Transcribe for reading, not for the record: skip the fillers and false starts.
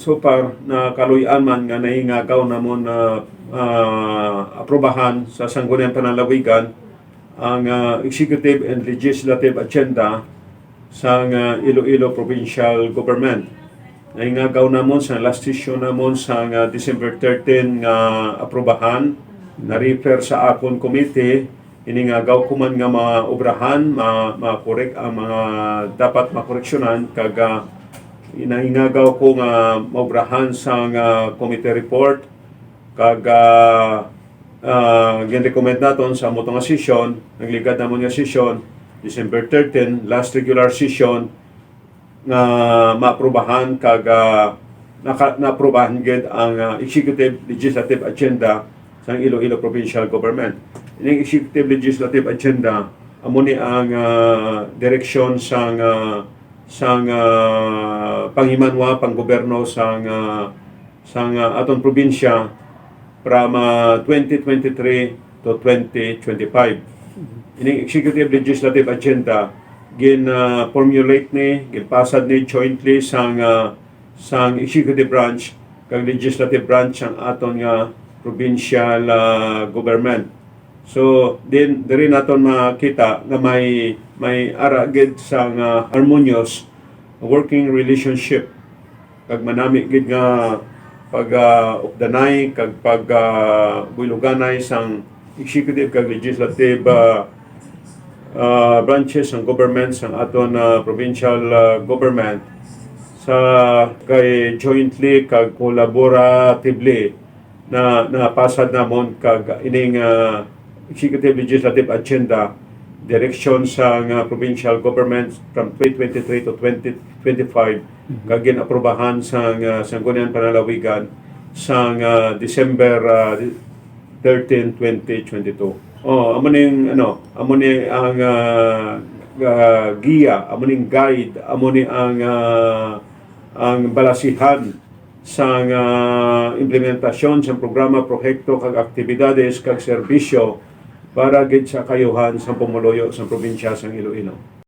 so far na kaluy-an man nga nahingagaw namon na aprobahan sa Sangguniang Panlalawigan ang executive and legislative agenda sa Iloilo Provincial Government. Nahingagaw namon sa last session namon sa December 13 nga aprobahan, na-refer sa akon committee. Iningagaw ko man nga maobrahan, ma-correct ang mga dapat makoreksyonan, kag inahingagaw ko nga maobrahan sa committee report, kag gin-recommend naton sa motong nga session, nagligad namon nga session, December 13, last regular session, nga maaprobahan, kag na-aprobahan gid ang executive legislative agenda sa Iloilo Provincial Government. Ining executive legislative agenda amo ni ang direksyon sang panghimanwa panggoberno sang aton probinsya from 2023 to 2025. Ining executive legislative agenda formulate ni ginpasad ni jointly sang executive branch kag legislative branch ang aton nga provincial government. So diri naton makita nga may ara gid sang harmonious working relationship, kag manami gid nga pag-updanay kag pag-builuganay sang executive kag legislative branches ng government sang aton provincial government sa kay jointly kag collaboratively na napasad namon kag ining executive legislative agenda direction sa provincial government from 2023 to 2025 kag ginaprobahan sa Sangguniang Panlalawigan sa December 13, 2022. Amo ning amo ni ang giya, amo ning guide, amo ni ang balasihan sa implementasyon sa programa, proyekto kag aktibidades kag serbisyo para gid sa kayuhan sa pamuluyo sa probinsya sang Iloilo.